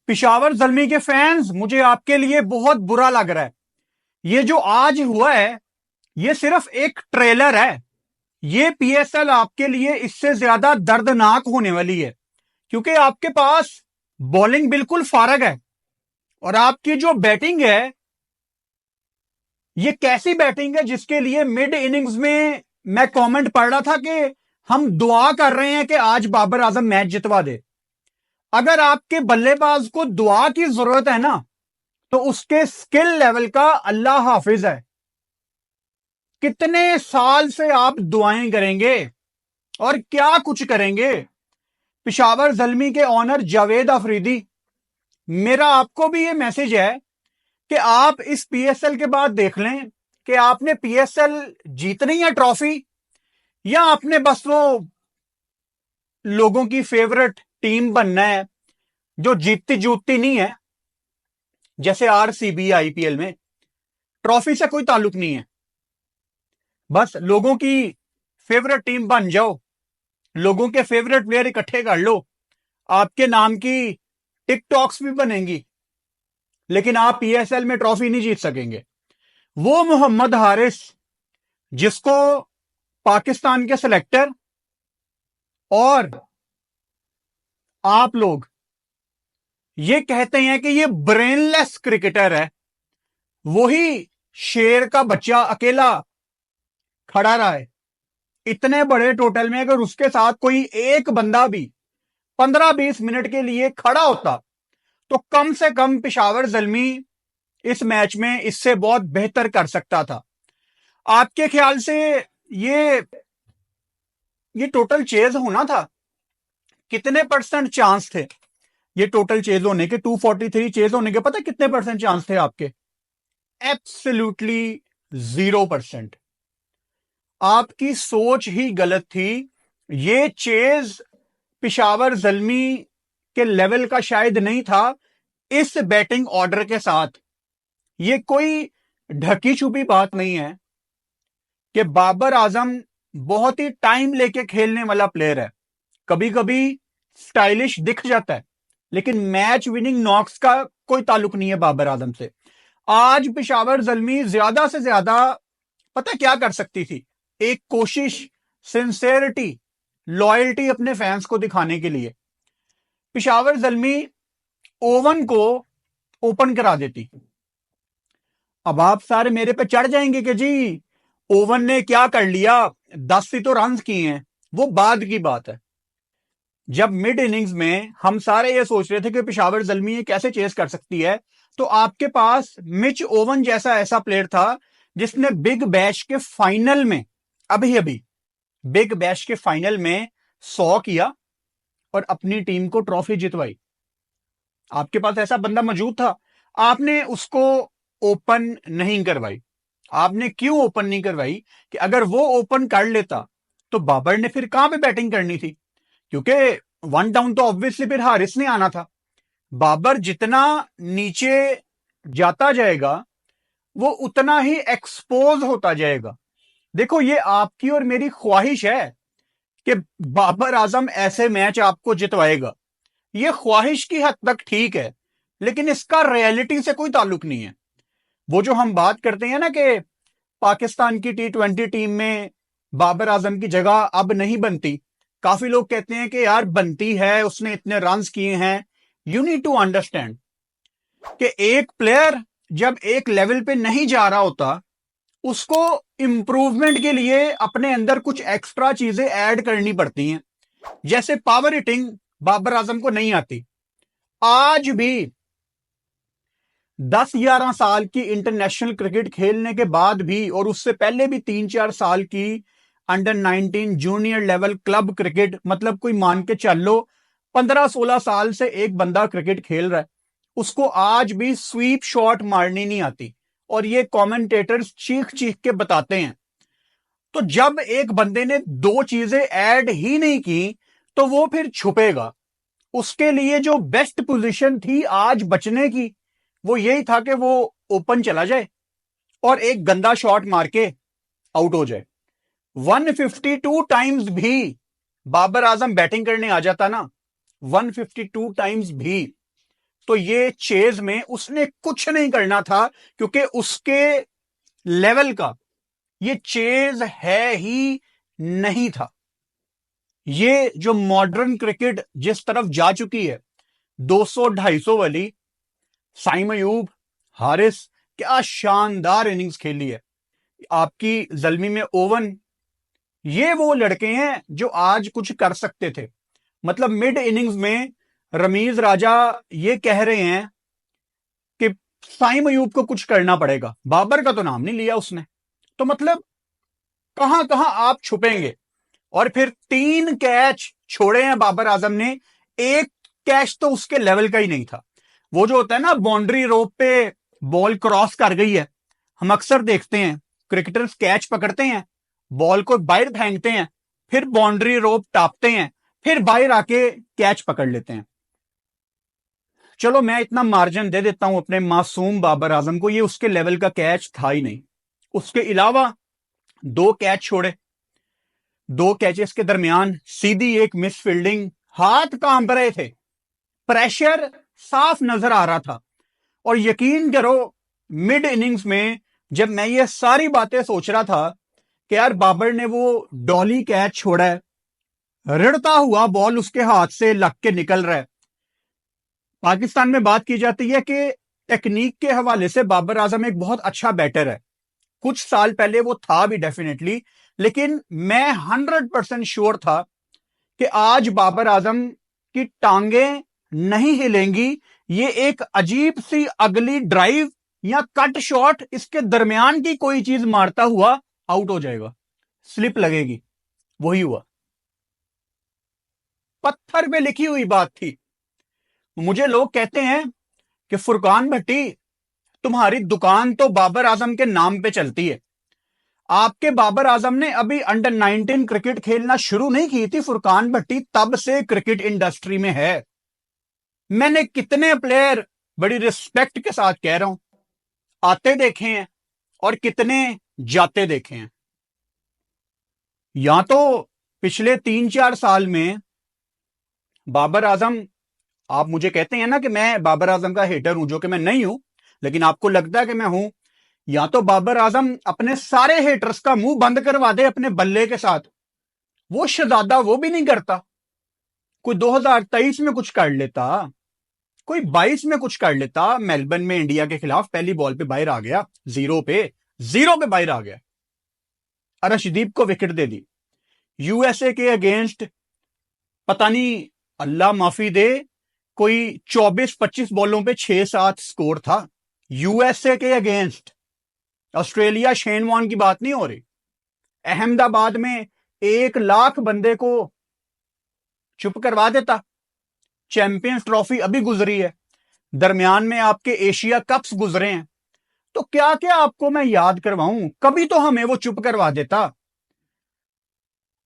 पिशावर ज़ल्मी के फैंस, मुझे आपके लिए बहुत बुरा लग रहा है। ये जो आज हुआ है ये सिर्फ एक ट्रेलर है। ये पीएसएल आपके लिए इससे ज्यादा दर्दनाक होने वाली है, क्योंकि आपके पास बॉलिंग बिल्कुल फारग है और आपकी जो बैटिंग है ये कैसी बैटिंग है जिसके लिए मिड इनिंग्स में मैं कमेंट पढ़ रहा था कि हम दुआ कर रहे हैं कि आज बाबर आजम मैच जितवा दे। अगर आपके बल्लेबाज को दुआ की जरूरत है ना, तो उसके स्किल लेवल का अल्लाह हाफिज है। कितने साल से आप दुआएं करेंगे और क्या कुछ करेंगे। पिशावर ज़ल्मी के ऑनर जावेद अफरीदी, मेरा आपको भी ये मैसेज है कि आप इस पीएसएल के बाद देख लें कि आपने पीएसएल जीतनी है ट्रॉफी, या आपने बस वो लोगों की फेवरेट टीम बनना है जो जीतती जूतती नहीं है, जैसे आरसीबी आईपीएल में। ट्रॉफी से कोई ताल्लुक नहीं है, बस लोगों की फेवरेट टीम बन जाओ, लोगों के फेवरेट प्लेयर इकट्ठे कर लो, आपके नाम की टिकटॉक्स भी बनेंगी, लेकिन आप पीएसएल में ट्रॉफी नहीं जीत सकेंगे। वो मोहम्मद हारिस जिसको पाकिस्तान के सिलेक्टर और आप लोग ये कहते हैं कि ये ब्रेनलेस क्रिकेटर है, वही शेर का बच्चा अकेला खड़ा रहा है इतने बड़े टोटल में। अगर उसके साथ कोई एक बंदा भी 15-20 मिनट के लिए खड़ा होता तो कम से कम पिशावर ज़ल्मी इस मैच में इससे बहुत बेहतर कर सकता था। आपके ख्याल से ये टोटल चेज होना था? कितने परसेंट चांस थे ये टोटल चेज होने के? 243 चेज होने के पता कितने परसेंट चांस थे आपके? एब्सोल्युटली 0%। आपकी सोच ही गलत थी। ये चेज पिशावर ज़ल्मी के लेवल का शायद नहीं था इस बैटिंग ऑर्डर के साथ। ये कोई ढकी छुपी बात नहीं है कि बाबर आजम बहुत ही टाइम लेके खेलने वाला प्लेयर है। कभी कभी स्टाइलिश दिख जाता है, लेकिन मैच विनिंग नॉक्स का कोई ताल्लुक नहीं है बाबर आजम से। आज पिशावर ज़ल्मी ज्यादा से ज्यादा पता क्या कर सकती थी? एक कोशिश, सिंसेरिटी, लॉयल्टी अपने फैंस को दिखाने के लिए पिशावर ज़ल्मी ओवन को ओपन करा देती। अब आप सारे मेरे पे चढ़ जाएंगे कि जी ओवन ने क्या कर लिया, 10 ही तो रन किए हैं। वो बाद की बात है। जब मिड इनिंग्स में हम सारे ये सोच रहे थे कि पिशावर ज़ल्मी ये कैसे चेस कर सकती है, तो आपके पास मिच ओवन जैसा ऐसा प्लेयर था जिसने बिग बैश के फाइनल में अभी बिग बैश के फाइनल में 100 किया और अपनी टीम को ट्रॉफी जितवाई। आपके पास ऐसा बंदा मौजूद था, आपने उसको ओपन नहीं करवाई। आपने क्यों ओपन नहीं करवाई? कि अगर वो ओपन कर लेता तो बाबर ने फिर कहां पे बैटिंग करनी थी, क्योंकि 1 डाउन तो ऑब्वियसली फिर हारिस ने आना था। बाबर जितना नीचे जाता जाएगा वो उतना ही एक्सपोज होता जाएगा। देखो, ये आपकी और मेरी ख्वाहिश है कि बाबर आजम ऐसे मैच आपको जितवाएगा। ये ख्वाहिश की हद तक ठीक है, लेकिन इसका रियलिटी से कोई ताल्लुक नहीं है। वो जो हम बात करते हैं ना कि पाकिस्तान की T20 टीम में बाबर आजम की जगह अब नहीं बनती, काफी लोग कहते हैं कि यार बनती है, उसने इतने रन्स किए हैं। यू नीड टू अंडरस्टैंड कि एक प्लेयर जब एक लेवल पे नहीं जा रहा होता, उसको इंप्रूवमेंट के लिए अपने अंदर कुछ एक्स्ट्रा चीजें ऐड करनी पड़ती हैं। जैसे पावर हिटिंग बाबर आजम को नहीं आती। आज भी 10-11 साल की इंटरनेशनल क्रिकेट खेलने के बाद भी, और उससे पहले भी 3-4 साल की under 19 junior level club cricket, मतलब कोई मान के चल लो 15-16 साल से एक बंदा क्रिकेट खेल रहा है, उसको आज भी स्वीप शॉट मारनी नहीं आती। और ये कमेंटेटर्स चीख चीख के बताते हैं। तो जब एक बंदे ने दो चीजें ऐड ही नहीं की तो वो फिर छुपेगा। उसके लिए जो बेस्ट पोजीशन थी आज बचने की, वो यही था कि वो ओपन चला जाए और एक गंदा शॉट मार के आउट हो जाए। 152 टाइम्स भी बाबर आजम बैटिंग करने आ जाता ना, 152 टाइम्स भी, तो ये चेज में उसने कुछ नहीं करना था, क्योंकि उसके लेवल का ये चेज है ही नहीं था। ये जो मॉडर्न क्रिकेट जिस तरफ जा चुकी है, 200-250 वाली, साइम अयूब, हारिस, क्या शानदार इनिंग्स खेली है आपकी जल्मी में ओवन। ये वो लड़के हैं जो आज कुछ कर सकते थे। मतलब मिड इनिंग्स में रमीज राजा ये कह रहे हैं कि साइम अयूब को कुछ करना पड़ेगा, बाबर का तो नाम नहीं लिया उसने। तो मतलब कहां कहां आप छुपेंगे। और फिर 3 कैच छोड़े हैं बाबर आजम ने, एक कैच तो उसके लेवल का ही नहीं था। वो जो होता है ना, बाउंड्री रोप पे बॉल क्रॉस कर गई है, हम अक्सर देखते हैं क्रिकेटर्स कैच पकड़ते हैं, बॉल को बाहर फेंकते हैं, फिर बाउंड्री रोप टापते हैं, फिर बाहर आके कैच पकड़ लेते हैं। चलो मैं इतना मार्जिन दे देता हूं अपने मासूम बाबर आजम को, ये उसके लेवल का कैच था ही नहीं। उसके अलावा 2 कैच छोड़े, 2 कैचेस के दरमियान सीधी एक मिस फील्डिंग, हाथ कांप रहे थे, प्रेशर साफ नजर आ रहा था। और यकीन करो मिड इनिंग्स में जब मैं ये सारी बातें सोच रहा था कि यार बाबर ने वो डॉली कैच छोड़ा है, रिड़ता हुआ बॉल उसके हाथ से लग के निकल रहा है। पाकिस्तान में बात की जाती है कि टेक्निक के हवाले से बाबर आजम एक बहुत अच्छा बैटर है, कुछ साल पहले वो था भी डेफिनेटली, लेकिन मैं 100% श्योर था कि आज बाबर आजम की टांगें नहीं हिलेंगी। ये एक अजीब सी अगली ड्राइव या कट शॉट, इसके दरमियान की कोई चीज मारता हुआ आउट हो जाएगा, स्लिप लगेगी। वही हुआ, पत्थर पे लिखी हुई बात थी। मुझे लोग कहते हैं कि फुरकान भट्टी, तुम्हारी दुकान तो बाबर आजम के नाम पे चलती है। आपके बाबर आजम ने अभी अंडर 19 क्रिकेट खेलना शुरू नहीं की थी फुरकान भट्टी, तब से क्रिकेट इंडस्ट्री में है। मैंने कितने प्लेयर, बड़ी रिस्पेक्ट के साथ कह रहा हूं, आते देखे हैं और कितने जाते देखे हैं। या तो पिछले 3-4 साल में बाबर आजम, आप मुझे कहते हैं ना कि मैं बाबर आजम का हेटर हूं, जो कि मैं नहीं हूं, लेकिन आपको लगता है कि मैं हूं। या तो बाबर आजम अपने सारे हेटर्स का मुंह बंद करवा दे अपने बल्ले के साथ, वो शहजादा वो भी नहीं करता। कोई 2023 में कुछ कर लेता, कोई 22 में कुछ कर लेता, मेलबर्न में इंडिया के खिलाफ पहली बॉल पे बाहर आ गया, जीरो पे बाहर आ गया, अर्शदीप को विकेट दे दी। यूएसए के अगेंस्ट पता नहीं, अल्लाह माफी दे, कोई 24-25 बॉलों पे 6-7 स्कोर था यूएसए के अगेंस्ट। ऑस्ट्रेलिया शेन वॉर्न की बात नहीं हो रही। अहमदाबाद में 1 लाख बंदे को चुप करवा देता। चैंपियंस ट्रॉफी अभी गुजरी है, दरमियान में आपके एशिया कप्स गुजरे हैं, तो क्या क्या आपको मैं याद करवाऊं, कभी तो हमें वो चुप करवा देता।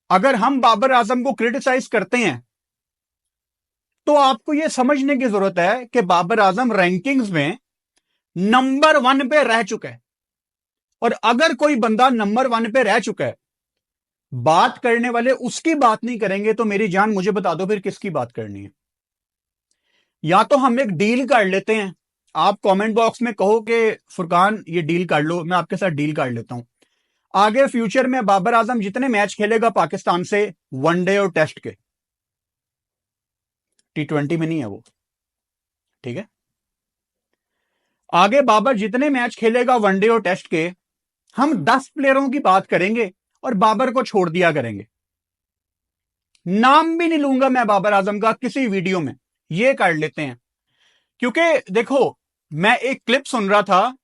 अगर हम बाबर आजम को क्रिटिसाइज करते हैं तो आपको यह समझने की जरूरत है कि बाबर आजम रैंकिंग्स में नंबर 1 पे रह चुका है। और अगर कोई बंदा नंबर 1 पे रह चुका है, बात करने वाले उसकी बात नहीं करेंगे, तो मेरी जान मुझे बता दो फिर किसकी बात करनी है। या तो हम एक डील कर लेते हैं, आप कमेंट बॉक्स में कहो कि फुरकान ये डील कर लो, मैं आपके साथ डील कर लेता हूं। आगे फ्यूचर में बाबर आजम जितने मैच खेलेगा पाकिस्तान से, वनडे और टेस्ट के, T20 में नहीं है वो, ठीक है। आगे बाबर जितने मैच खेलेगा वनडे और टेस्ट के, हम 10 प्लेयरों की बात करेंगे और बाबर को छोड़ दिया करेंगे। नाम भी नहीं लूंगा मैं बाबर आजम का किसी वीडियो में, ये कर लेते हैं। क्योंकि देखो, मैं एक क्लिप सुन रहा था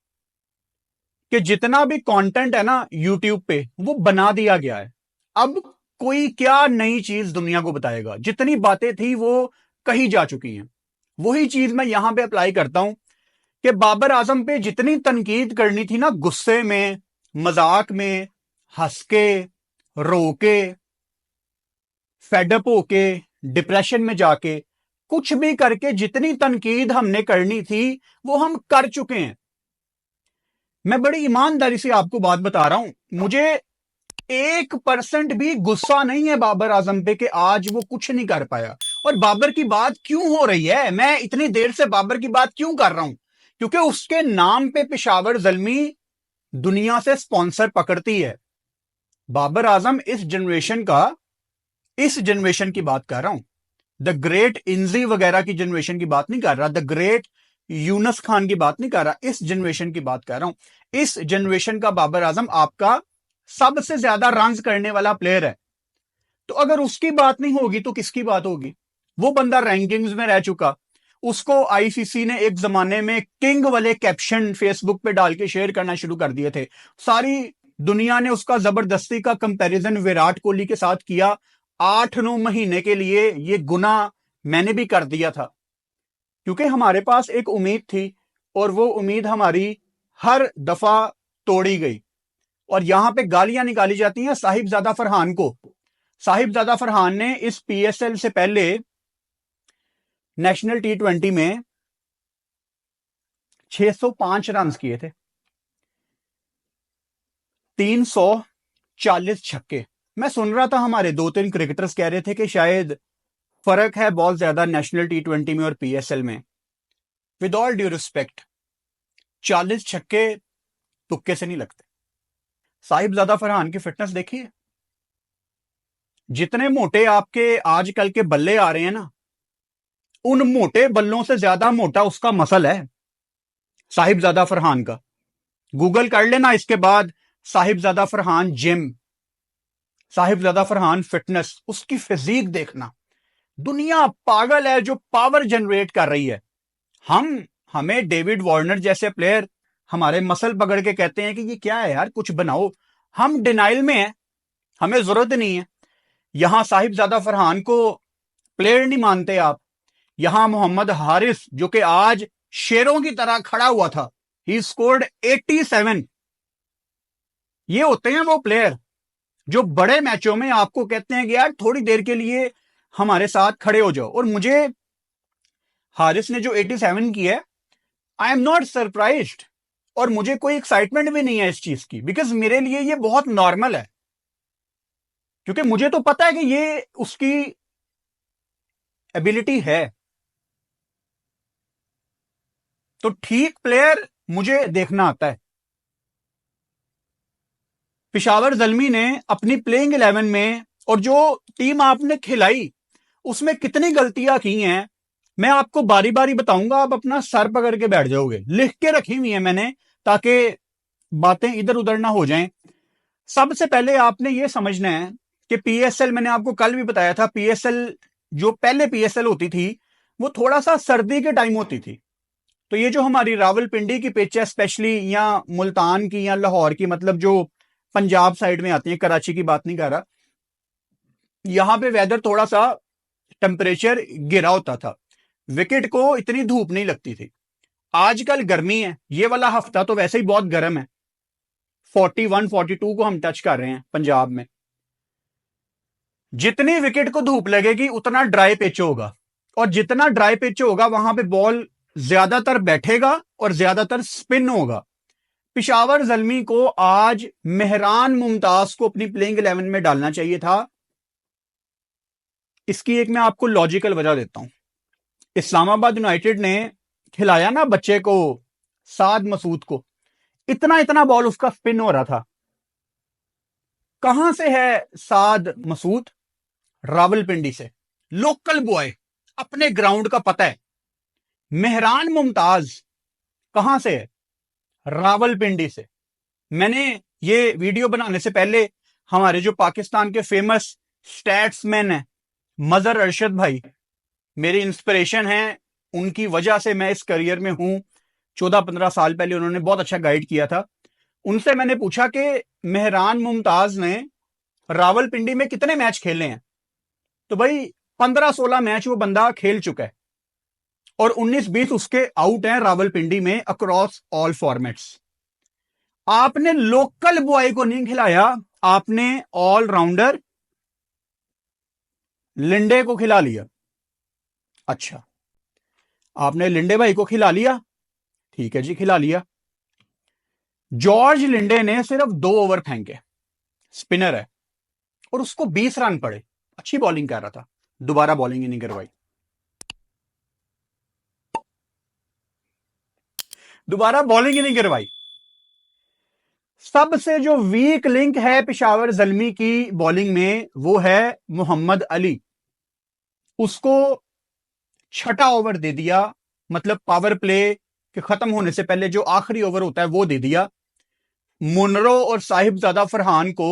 कि जितना भी कंटेंट है ना यूट्यूब पे, वो बना दिया गया है। अब कोई क्या नई चीज दुनिया को बताएगा, जितनी बातें थी वो कही जा चुकी हैं। वही चीज मैं यहां पे अप्लाई करता हूं कि बाबर आजम पे जितनी तनकीद करनी थी ना, गुस्से में, मजाक में, हंस के, रो के, फेडअप होके, डिप्रेशन में जाके, कुछ भी करके जितनी तनकीद हमने करनी थी वो हम कर चुके हैं। मैं बड़ी ईमानदारी से आपको बात बता रहा हूं, मुझे 1% भी गुस्सा नहीं है बाबर आजम पे कि आज वो कुछ नहीं कर पाया। और बाबर की बात क्यों हो रही है, मैं इतनी देर से बाबर की बात क्यों कर रहा हूं? क्योंकि उसके नाम पे पेशावर ज़ल्मी दुनिया से स्पॉन्सर पकड़ती है। बाबर आजम इस जनरेशन की बात कर रहा हूं। द ग्रेट इंजी वगैरह की जनरेशन की बात नहीं कर रहा, द ग्रेट यूनस खान की बात नहीं कर रहा, इस जनरेशन की बात कर रहा हूं। इस जनरेशन का बाबर आजम आपका सबसे ज्यादा रन्स करने वाला प्लेयर है। तो अगर उसकी बात नहीं होगी तो किसकी बात होगी? वो बंदा रैंकिंग्स में रह चुका, उसको आईसीसी ने एक जमाने में किंग वाले कैप्शन फेसबुक पे डाल के शेयर करना शुरू कर दिए थे। सारी दुनिया ने उसका जबरदस्ती का कंपैरिजन विराट कोहली के साथ किया। 8-9 महीने के लिए ये गुना मैंने भी कर दिया था, क्योंकि हमारे पास एक उम्मीद थी और वो उम्मीद हमारी हर दफा तोड़ी गई। और यहां पे गालियां निकाली जाती हैं साहिबजादा फरहान को। साहिबजादा फरहान ने इस पीएसएल से पहले नेशनल T20 में 605 रन किए थे, 340 छक्के। मैं सुन रहा था हमारे 2-3 क्रिकेटर्स कह रहे थे कि शायद फर्क है बहुत ज्यादा नेशनल T20 में और पीएसएल में। विद ऑल ड्यू रिस्पेक्ट, 40 छक्के तुक्के से नहीं लगते। साहिबजादा फरहान की फिटनेस देखिए, जितने मोटे आपके आजकल के बल्ले आ रहे हैं ना, उन मोटे बल्लों से ज्यादा मोटा उसका मसल है साहिबजादा फरहान का। गूगल कर लेना इसके बाद, साहिबजादा फरहान जिम, साहिबजादा फरहान फिटनेस, उसकी फिजीक देखना। दुनिया पागल है जो पावर जनरेट कर रही है। हमें डेविड वार्नर जैसे प्लेयर हमारे मसल पकड़ के कहते हैं कि ये क्या है यार, कुछ बनाओ। हम डिनाइल में हैं, हमें जरूरत नहीं है। यहां साहिबजादा फरहान को प्लेयर नहीं मानते आप। यहां मोहम्मद हारिस जो कि आज शेरों की तरह खड़ा हुआ था, ही स्कोर्ड 87। ये होते हैं वो प्लेयर जो बड़े मैचों में आपको कहते हैं कि यार थोड़ी देर के लिए हमारे साथ खड़े हो जाओ। और मुझे हारिस ने जो 87 की है, आई एम नॉट सरप्राइज्ड, और मुझे कोई एक्साइटमेंट भी नहीं है इस चीज की, बिकॉज मेरे लिए ये बहुत नॉर्मल है। क्योंकि मुझे तो पता है कि ये उसकी एबिलिटी है। तो ठीक प्लेयर मुझे देखना आता है। पेशावर ज़ल्मी ने अपनी प्लेइंग 11 में और जो टीम आपने खिलाई उसमें कितनी गलतियां की हैं, मैं आपको बारी बारी बताऊंगा, आप अपना सर पकड़ के बैठ जाओगे। लिख के रखी हुई है मैंने ताकि बातें इधर उधर ना हो जाएं। सबसे पहले आपने ये समझना है कि पीएसएल, मैंने आपको कल भी बताया था, पीएसएल जो पहले पीएसएल होती थी वो थोड़ा सा सर्दी के टाइम होती थी। तो ये जो हमारी रावलपिंडी की पिच है स्पेशली, या मुल्तान की या लाहौर की, मतलब जो पंजाब साइड में आती है, कराची की बात नहीं कर रहा, यहां पे वेदर थोड़ा सा टेम्परेचर गिरा होता था, विकेट को इतनी धूप नहीं लगती थी। आजकल गर्मी है, ये वाला हफ्ता तो वैसे ही बहुत गर्म है, 41-42 को हम टच कर रहे हैं पंजाब में। जितनी विकेट को धूप लगेगी उतना ड्राई पिच होगा, और जितना ड्राई पिच होगा वहां पे बॉल ज्यादातर बैठेगा और ज्यादातर स्पिन होगा। पेशावर ज़ल्मी को आज मेहरान मुमताज को अपनी प्लेइंग 11 में डालना चाहिए था। इसकी एक मैं आपको लॉजिकल वजह देता हूं। इस्लामाबाद यूनाइटेड ने खिलाया ना बच्चे को, साद मसूद को, इतना इतना बॉल उसका स्पिन हो रहा था। कहां से है साद मसूद? रावलपिंडी से, लोकल बॉय, अपने ग्राउंड का पता है। मेहरान मुमताज कहां से है? रावलपिंडी से। मैंने ये वीडियो बनाने से पहले हमारे जो पाकिस्तान के फेमस स्टैट्समैन हैं, मजर अरशद भाई, मेरी इंस्पिरेशन है, उनकी वजह से मैं इस करियर में हूं। 14-15 साल पहले उन्होंने बहुत अच्छा गाइड किया था। उनसे मैंने पूछा कि मेहरान मुमताज ने रावलपिंडी में कितने मैच खेले हैं? तो भाई 15-16 मैच वो बंदा खेल चुका है, और 19-20 उसके आउट हैं रावलपिंडी में अक्रॉस ऑल फॉर्मेट्स। आपने लोकल बॉय को नहीं खिलाया, आपने ऑलराउंडर लिंडे को खिला लिया। अच्छा, आपने लिंडे भाई को खिला लिया, ठीक है जी, खिला लिया। जॉर्ज लिंडे ने सिर्फ 2 ओवर फेंके, स्पिनर है, और उसको 20 रन पड़े। अच्छी बॉलिंग कर रहा था, दोबारा बॉलिंग ही नहीं करवाई, दोबारा बॉलिंग ही नहीं करवाई। सबसे जो वीक लिंक है पेशावर जल्मी की बॉलिंग में वो है मोहम्मद अली। उसको छठा ओवर दे दिया, मतलब पावर प्ले के खत्म होने से पहले जो आखिरी ओवर होता है वो दे दिया। मुनरो और साहिबजादा फरहान को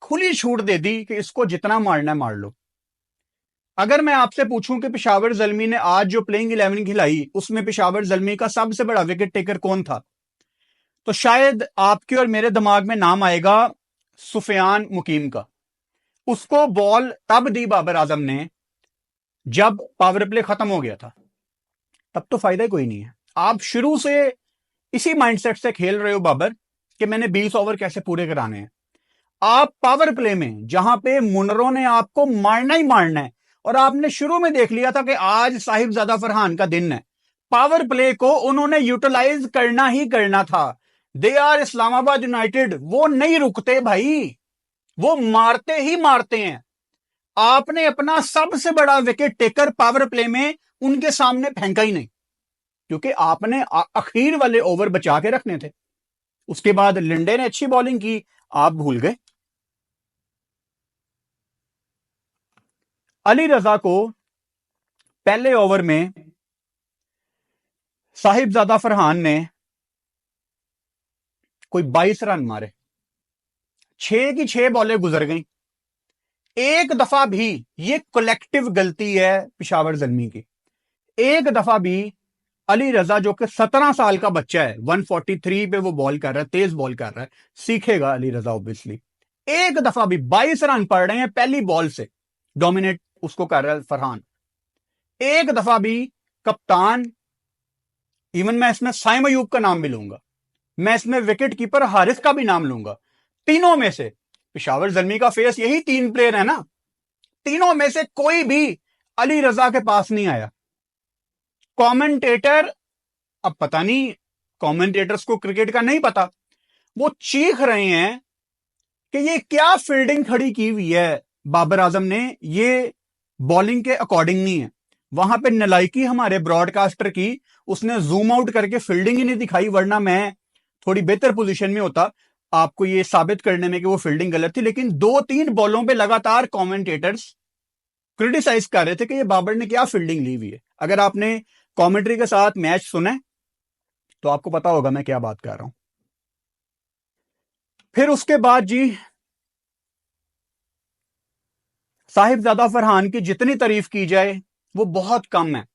खुली छूट दे दी कि इसको जितना मारना है मार लो। अगर मैं आपसे पूछूं कि पेशावर जल्मी ने आज जो प्लेइंग 11 खिलाई उसमें पेशावर जल्मी का सबसे बड़ा विकेट टेकर कौन था, तो शायद आपके और मेरे दिमाग में नाम आएगा सुफियान मुकीम का। उसको बॉल तब दी बाबर आजम ने जब पावर प्ले खत्म हो गया था, तब तो फायदा ही कोई नहीं है। आप शुरू से इसी माइंडसेट से खेल रहे हो बाबर कि मैंने 20 ओवर कैसे पूरे कराने हैं। आप पावर प्ले में जहां पे मुनरों ने आपको मारना ही मारना है, और आपने शुरू में देख लिया था कि आज साहिबजादा फरहान का दिन है, पावर प्ले को उन्होंने यूटिलाइज करना ही करना था। दे आर इस्लामाबाद यूनाइटेड, वो नहीं रुकते भाई, वो मारते ही मारते हैं। आपने अपना सबसे बड़ा विकेट टेकर पावर प्ले में उनके सामने फेंका ही नहीं, क्योंकि आपने आखिर वाले ओवर बचा के रखने थे। उसके बाद लिंडे ने अच्छी बॉलिंग की, आप भूल गए। अली रजा को पहले ओवर में साहिबजादा फरहान ने कोई 22 रन मारे, 6 की 6 बॉलें गुजर गई। एक दफा भी, ये कलेक्टिव गलती है पेशावर जल्मी की, एक दफा भी अली रजा जो कि 17 साल का बच्चा है, 143 पे वो बॉल कर रहा है, तेज बॉल कर रहा है, सीखेगा अली रजा ऑब्वियसली, एक दफा भी 22 रन पड़ रहे हैं पहली बॉल से, डोमिनेट उसको कर रहा है फरहान। एक दफा भी कप्तान, इवन मैं इसमें साइम अयूब का नाम भी लूंगा, मैं इसमें विकेट कीपर हारिस का भी नाम लूंगा, तीनों में से पेशावर जल्मी का फेस यही 3 प्लेयर है ना, तीनों में से कोई भी अली रजा के पास नहीं आया। कमेंटेटर, अब पता नहीं, कमेंटेटर्स को क्रिकेट का नहीं पता, वो चीख रहे हैं कि ये क्या फील्डिंग खड़ी की हुई है बाबर आजम ने, ये बॉलिंग के अकॉर्डिंग नहीं है। वहां पे नलायकी हमारे ब्रॉडकास्टर की, उसने जूम आउट करके फील्डिंग ही नहीं दिखाई, वरना मैं थोड़ी बेहतर पोजीशन में होता आपको ये साबित करने में कि वो फील्डिंग गलत थी। लेकिन 2-3 बॉलों पे लगातार कमेंटेटर्स क्रिटिसाइज कर रहे थे कि ये बाबर ने क्या फील्डिंग ली हुई है। अगर आपने कमेंट्री के साथ मैच सुने तो आपको पता होगा मैं क्या बात कर रहा हूं। फिर उसके बाद जी साहिबजादा फरहान की जितनी तारीफ की जाए वो बहुत कम है,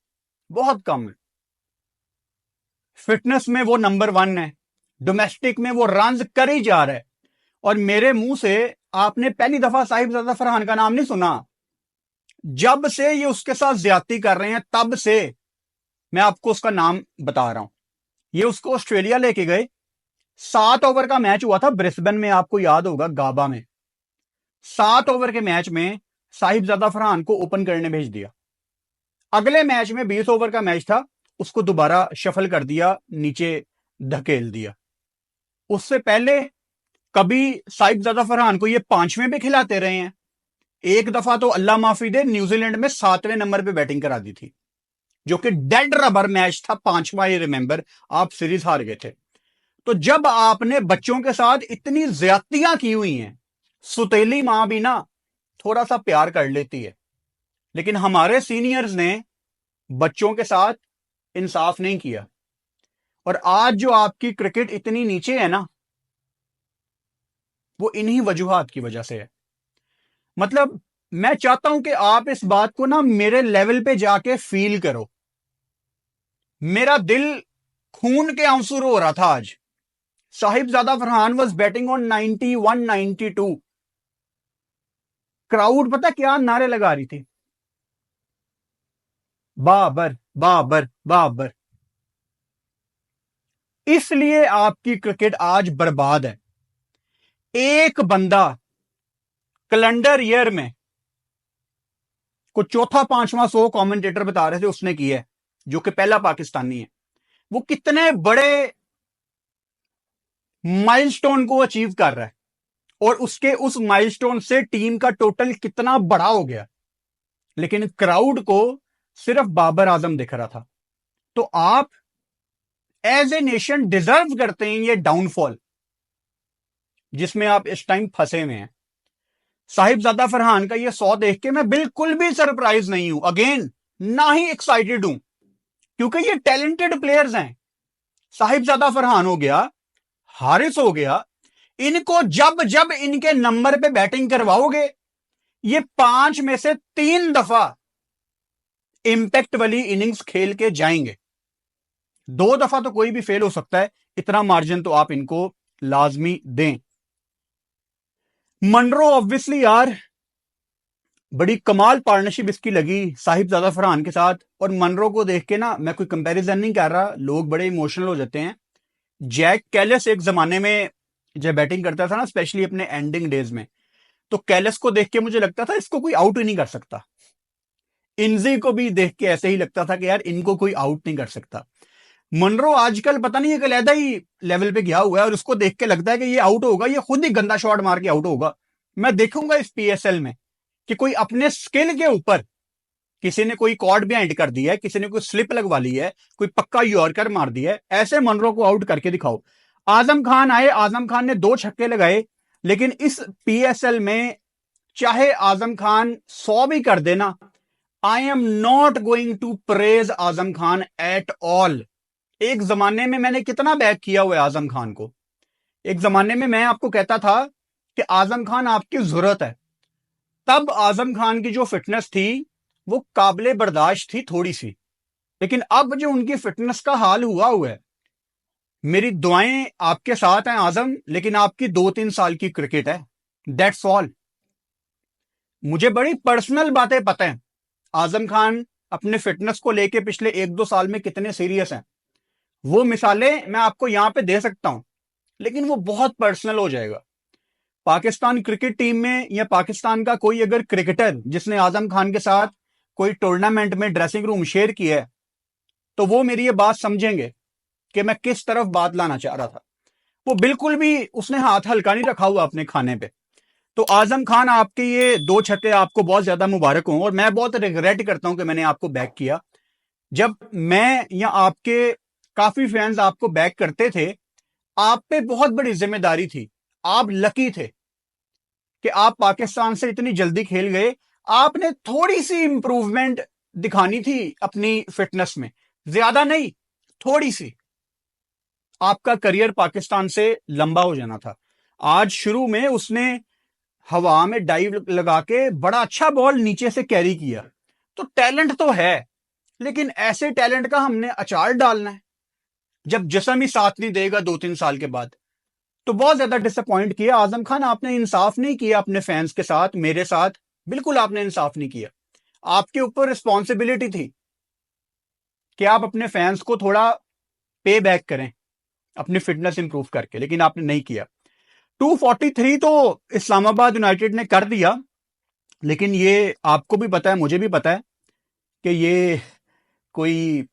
बहुत कम है। फिटनेस में वो नंबर 1 है, डोमेस्टिक में वो रन कर ही जा रहा है, और मेरे मुंह से आपने पहली दफा साहिबजादा फरहान का नाम नहीं सुना। जब से ये उसके साथ ज्यादती कर रहे हैं तब से मैं आपको उसका नाम बता रहा हूं। ये उसको ऑस्ट्रेलिया लेके गए, 7 ओवर का मैच हुआ था ब्रिस्बेन में, आपको याद होगा, गाबा में। 7 ओवर के मैच में साहिबजादा फरहान को ओपन करने भेज दिया। अगले मैच में 20 ओवर का मैच था, उसको दोबारा शफल कर दिया, नीचे धकेल दिया। उससे पहले कभी साहिबजादा फरहान को ये 5वें पे खिलाते रहे हैं। एक दफा तो अल्लाह माफी दे न्यूजीलैंड में 7वें नंबर पे बैटिंग करा दी थी, जो कि डेड रबर मैच था, 5वां, ये रिमेंबर, आप सीरीज हार गए थे। तो जब आपने बच्चों के साथ इतनी ज्यादतियां की हुई हैं, सुतेली मां भी ना थोड़ा सा प्यार कर लेती है, लेकिन हमारे सीनियर्स ने बच्चों के साथ इंसाफ नहीं किया। और आज जो आपकी क्रिकेट इतनी नीचे है ना, वो इन्हीं वजूहात की वजह से है। मतलब मैं चाहता हूं कि आप इस बात को ना मेरे लेवल पे जाके फील करो। मेरा दिल खून के आंसू रो रहा था आज। Sahibzada Farhan was batting on 91, 92। Crowd पता क्या नारे लगा रही थी, बाबर बाबर बाबर। इसलिए आपकी क्रिकेट आज बर्बाद है। एक बंदा कैलेंडर ईयर में को चौथा 5वां 100 कमेंटेटर बता रहे थे उसने किया है, जो कि पहला पाकिस्तानी है। वो कितने बड़े माइलस्टोन को अचीव कर रहा है, और उसके उस माइलस्टोन से टीम का टोटल कितना बड़ा हो गया। लेकिन क्राउड को सिर्फ बाबर आजम दिख रहा था। तो आप एज ए नेशन डिजर्व करते हैं ये डाउनफॉल जिसमें आप इस टाइम फंसे हुए हैं। साहिबजादा फरहान का ये 100 देख के मैं बिल्कुल भी सरप्राइज नहीं हूं, अगेन ना ही एक्साइटेड हूं, क्योंकि ये टैलेंटेड प्लेयर्स हैं। साहिबजादा फरहान हो गया, हारिस हो गया, इनको जब जब इनके नंबर पे बैटिंग करवाओगे ये 5 में से 3 दफा इंपैक्ट वाली इनिंग्स खेल के जाएंगे। 2 दफा तो कोई भी फेल हो सकता है, इतना मार्जिन तो आप इनको लाजमी दें। मनरो ऑब्वियसली यार बड़ी कमाल पार्टनरशिप इसकी लगी साहिबजादा फरहान के साथ। और मनरो को देख के ना मैं कोई कंपैरिजन नहीं कर रहा, लोग बड़े इमोशनल हो जाते हैं। जैक कैलिस एक जमाने में जब बैटिंग करता था ना, स्पेशली अपने एंडिंग डेज में, तो कैलिस को देख के मुझे लगता था इसको कोई आउट ही नहीं कर सकता। इनजी को भी देख के ऐसे ही लगता था कि यार इनको कोई आउट नहीं कर सकता। मनरो आजकल पता नहीं एक अलग ही लेवल पे गया हुआ है और उसको देख के लगता है कि ये आउट होगा, ये खुद ही गंदा शॉट मार के आउट होगा। मैं देखूंगा इस पीएसएल में कि कोई अपने स्किल के ऊपर, किसी ने कोई कॉर्ड बिहाइंड कर दिया है, किसी ने कोई स्लिप लगवा ली है, कोई पक्का यॉर्कर मार दिया है, ऐसे मनरो को आउट करके दिखाओ। आजम खान आए, आजम खान ने 2 छक्के लगाए, लेकिन इस पीएसएल में चाहे आजम खान 100 भी कर देना, I am not going to praise Azam Khan at all. एक जमाने में मैंने कितना बैक किया हुआ है आजम खान को। एक जमाने में मैं आपको कहता था कि आजम खान आपकी जरूरत है, तब आजम खान की जो फिटनेस थी वो काबिले बर्दाश्त थी थोड़ी सी। लेकिन अब जो उनकी फिटनेस का हाल हुआ है, मेरी दुआएं आपके साथ हैं आजम, लेकिन आपकी 2-3 साल की क्रिकेट है, दैट्स ऑल। मुझे बड़ी पर्सनल बातें पता है आजम खान अपने फिटनेस को लेके पिछले 1-2 साल में कितने सीरियस हैं। वो मिसालें मैं आपको यहां पे दे सकता हूं, लेकिन वो बहुत पर्सनल हो जाएगा। पाकिस्तान क्रिकेट टीम में या पाकिस्तान का कोई अगर क्रिकेटर जिसने आजम खान के साथ कोई टूर्नामेंट में ड्रेसिंग रूम शेयर किया है, तो वो मेरी ये बात समझेंगे कि मैं किस तरफ बात लाना चाह रहा था। वो बिल्कुल भी उसने हाथ हल्का नहीं रखा हुआ अपने खाने पे। तो आजम खान आपके ये 2 छक्के आपको बहुत ज्यादा मुबारक हों, और मैं बहुत रिग्रेट करता हूं कि मैंने आपको बैक किया। जब मैं या आपके काफी फैंस आपको बैक करते थे, आप पे बहुत बड़ी जिम्मेदारी थी। आप लकी थे कि आप पाकिस्तान से इतनी जल्दी खेल गए। आपने थोड़ी सी इंप्रूवमेंट दिखानी थी अपनी फिटनेस में, ज्यादा नहीं, थोड़ी सी, आपका करियर पाकिस्तान से लंबा हो जाना था। आज शुरू में उसने हवा में डाइव लगा के बड़ा अच्छा बॉल नीचे से कैरी किया, तो टैलेंट तो है, लेकिन ऐसे टैलेंट का हमने अचार डालना है जब जिस्म ही साथ नहीं देगा 2-3 साल के बाद। तो बहुत ज्यादा डिसअपॉइंट किया आजम खान, आपने इंसाफ नहीं किया अपने फैंस के साथ, मेरे साथ बिल्कुल आपने इंसाफ नहीं किया। आपके ऊपर रिस्पॉन्सिबिलिटी थी कि आप अपने फैंस को थोड़ा पे बैक करें अपनी फिटनेस इंप्रूव करके, लेकिन आपने नहीं किया। 243 तो इस्लामाबाद यूनाइटेड ने कर दिया, लेकिन ये आपको भी पता है, मुझे भी पता है कि ये कोई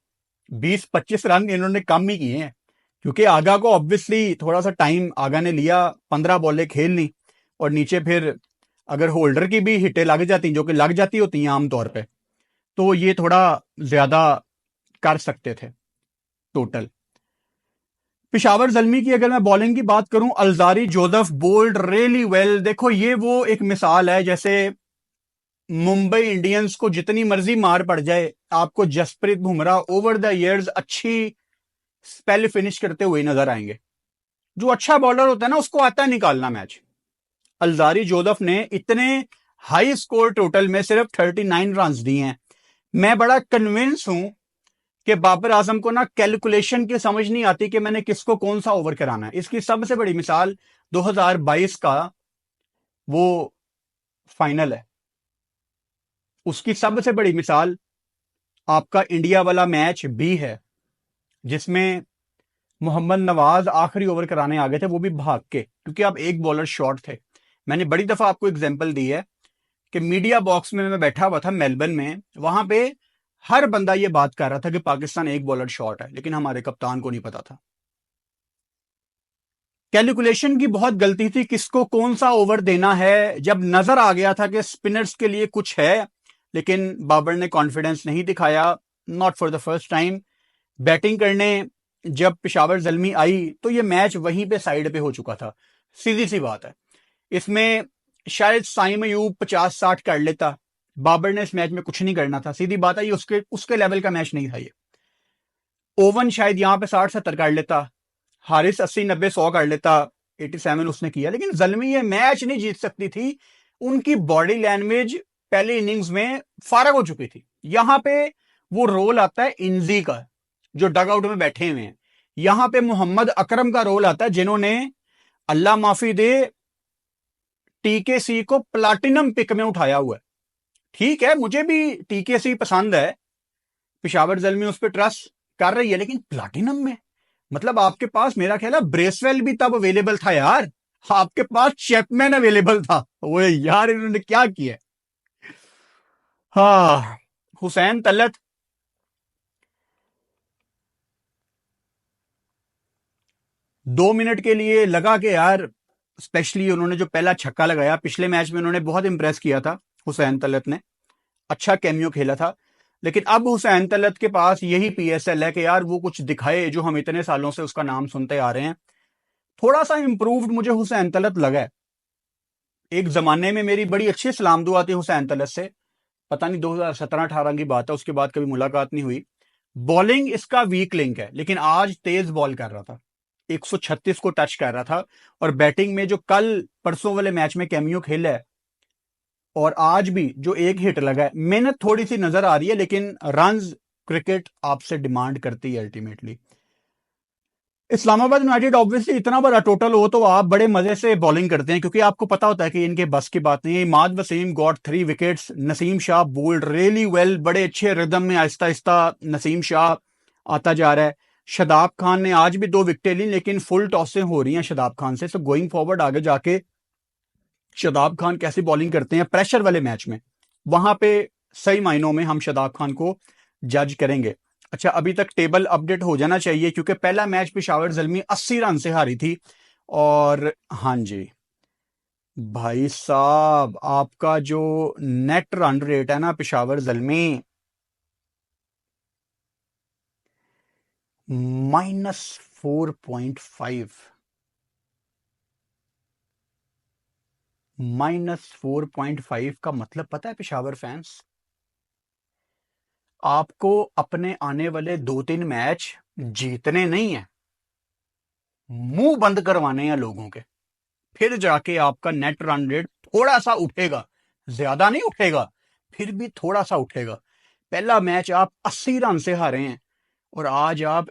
20-25 रन इन्होंने कम ही किए हैं, क्योंकि आगा को ऑब्वियसली थोड़ा सा टाइम आगा ने लिया, 15 बॉलें खेलनी, और नीचे फिर अगर होल्डर की भी हिटें लग जाती, जो कि लग जाती होती हैं आमतौर पे, तो ये थोड़ा ज्यादा कर सकते थे टोटल। पिशावर जल्मी की अगर मैं बॉलिंग की बात करूं, Alzarri Joseph bowled really well. देखो ये वो एक मिसाल है, जैसे मुंबई इंडियंस को जितनी मर्जी मार पड़ जाए, आपको Jasprit Bumrah over the years अच्छी स्पेल फिनिश करते हुए नजर आएंगे। जो अच्छा बॉलर होता है ना, उसको आता है निकालना मैच। अल्जारी जोसेफ ने इतने हाई स्कोर टोटल में सिर्फ 39 रन दिए हैं। मैं बड़ा कन्विंस हूं कि बाबर आजम को ना कैलकुलेशन की समझ नहीं आती कि मैंने किसको कौन सा ओवर कराना है। इसकी सबसे बड़ी मिसाल 2022 का वो फाइनल है, उसकी सबसे बड़ी मिसाल आपका इंडिया वाला मैच भी है, जिसमें मोहम्मद नवाज आखिरी ओवर कराने आ गए थे, वो भी भाग के, क्योंकि आप एक बॉलर शॉर्ट थे। मैंने बड़ी दफा आपको एग्जांपल दी है कि मीडिया बॉक्स में मैं बैठा हुआ था मेलबर्न में, वहां पे हर बंदा ये बात कर रहा था कि पाकिस्तान एक बॉलर शॉर्ट है, लेकिन हमारे कप्तान को नहीं पता था। कैलकुलेशन की बहुत गलती थी, किसको कौन सा ओवर देना है। जब नजर आ गया था कि स्पिनर्स के लिए कुछ है, लेकिन बाबर ने कॉन्फिडेंस नहीं दिखाया, not for the first time. Batting करने जब पेशावर ज़ल्मी आई तो ये मैच वहीं पे साइड पे हो चुका था। सीधी सी बात है, इसमें शायद साइम अयूब 50-60 कर लेता, बाबर ने इस मैच में कुछ नहीं करना था। सीधी बात है, ये उसके उसके लेवल का मैच नहीं था ये। ओवन शायद यहां पे 60-70 कर लेता, हारिस 80-90-100 कर लेता, 87 उसने किया, लेकिन ज़ल्मी ये मैच नहीं जीत सकती थी। उनकी बॉडी लैंग्वेज पहले इनिंग्स में फारग हो चुकी थी। यहां पे वो रोल आता है इंजी का, जो डग आउट में बैठे हुए हैं। यहां पे मोहम्मद अकरम का रोल आता है, जिन्होंने अल्लाह माफी दे टीकेसी को प्लाटिनम पिक में उठाया हुआ है। ठीक है, मुझे भी टीकेसी पसंद है, पेशावर ज़ल्मी उस पर ट्रस्ट कर रही है, लेकिन प्लाटिनम में मतलब आपके पास मेरा ख्याल है ब्रेसवेल भी तब अवेलेबल था यार, आपके पास चैपमैन अवेलेबल था। वो यार इन्होंने क्या किया। हाँ, हुसैन तलत 2 मिनट के लिए लगा कि यार, स्पेशली उन्होंने जो पहला छक्का लगाया पिछले मैच में, उन्होंने बहुत इंप्रेस किया था। हुसैन तलत ने अच्छा कैमियो खेला था, लेकिन अब हुसैन तलत के पास यही पीएसएल है कि यार वो कुछ दिखाए जो हम इतने सालों से उसका नाम सुनते आ रहे हैं। थोड़ा सा इंप्रूव्ड मुझे हुसैन तलत लगा है। एक जमाने में मेरी बड़ी अच्छी सलाम दुआ थी हुसैन तलत से, पता नहीं 2017-18 की बात है, उसके बाद कभी मुलाकात नहीं हुई। बॉलिंग इसका वीक लिंक है, लेकिन आज तेज बॉल कर रहा था, 136 को टच कर रहा था। और बैटिंग में जो कल परसों वाले मैच में कैमियो खेला है और आज भी जो एक हिट लगा है, मेहनत थोड़ी सी नजर आ रही है, लेकिन रन्स क्रिकेट आपसे डिमांड करती है अल्टीमेटली। इस्लामाबाद यूनाइटेड ऑब्वियसली इतना बड़ा टोटल हो तो आप बड़े मजे से बॉलिंग करते हैं, क्योंकि आपको पता होता है कि इनके बस की बात नहीं है। Imad Wasim got 3 wickets, Naseem Shah bowled really well, बड़े अच्छे रिदम में आहिस्ता आहिस्ता नसीम शाह आता जा रहा है। शदाब खान ने आज भी 2 विकेटें ली, लेकिन फुल टॉसें हो रही हैं शदाब खान से। सो गोइंग फॉरवर्ड आगे जाके शदाब खान कैसी बॉलिंग करते हैं प्रेशर वाले मैच में, वहां पे सही मायनों में हम शदाब खान को जज करेंगे। अच्छा, अभी तक टेबल अपडेट हो जाना चाहिए, क्योंकि पहला मैच पेशावर ज़ल्मी 80 रन से हारी थी। और हाँ जी भाई साहब, आपका जो नेट रन रेट है ना पेशावर ज़ल्मी, -4.5, -4.5 का मतलब पता है पेशावर फैंस, आपको अपने आने वाले 2-3 मैच जीतने नहीं है, मुंह बंद करवाने हैं लोगों के, फिर जाके आपका नेट रन रेट थोड़ा सा उठेगा। ज्यादा नहीं उठेगा, फिर भी थोड़ा सा उठेगा। पहला मैच आप 80 रन से हारे हैं और आज आप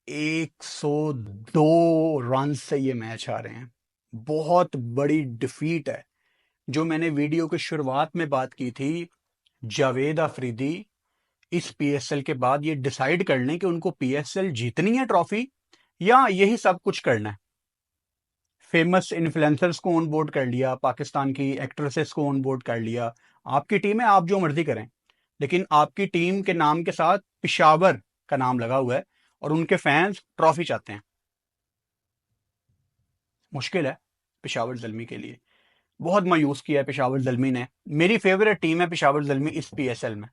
102 रन से ये मैच हारे हैं। बहुत बड़ी डिफीट है। जो मैंने वीडियो की शुरुआत में बात की थी, जावेद अफरीदी इस पीएसएल के बाद ये डिसाइड कर लें कि उनको पीएसएल जीतनी है ट्रॉफी, या यही सब कुछ करना है। फेमस इन्फ्लुएंसर्स को ऑन बोर्ड कर लिया, पाकिस्तान की एक्ट्रेसेस को ऑन बोर्ड कर लिया। आपकी टीम है, आप जो मर्जी करें, लेकिन आपकी टीम के नाम के साथ पिशावर का नाम लगा हुआ है और उनके फैंस ट्रॉफी चाहते हैं। मुश्किल है पेशावर ज़ल्मी के लिए, बहुत मायूस किया है पेशावर ज़ल्मी ने। मेरी फेवरेट टीम है पेशावर ज़ल्मी इस पीएसएल में,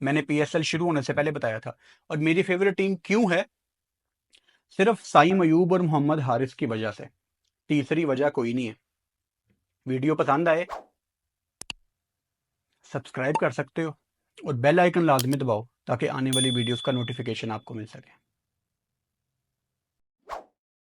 मैंने पीएसएल शुरू होने से पहले बताया था। और मेरी फेवरेट टीम क्यों है? सिर्फ साइम अयूब और मोहम्मद हारिस की वजह से, तीसरी वजह कोई नहीं है। वीडियो पसंद आए सब्सक्राइब कर सकते हो और बेल आइकन लाजमी दबाओ, ताकि आने वाली वीडियोस का नोटिफिकेशन आपको मिल सके।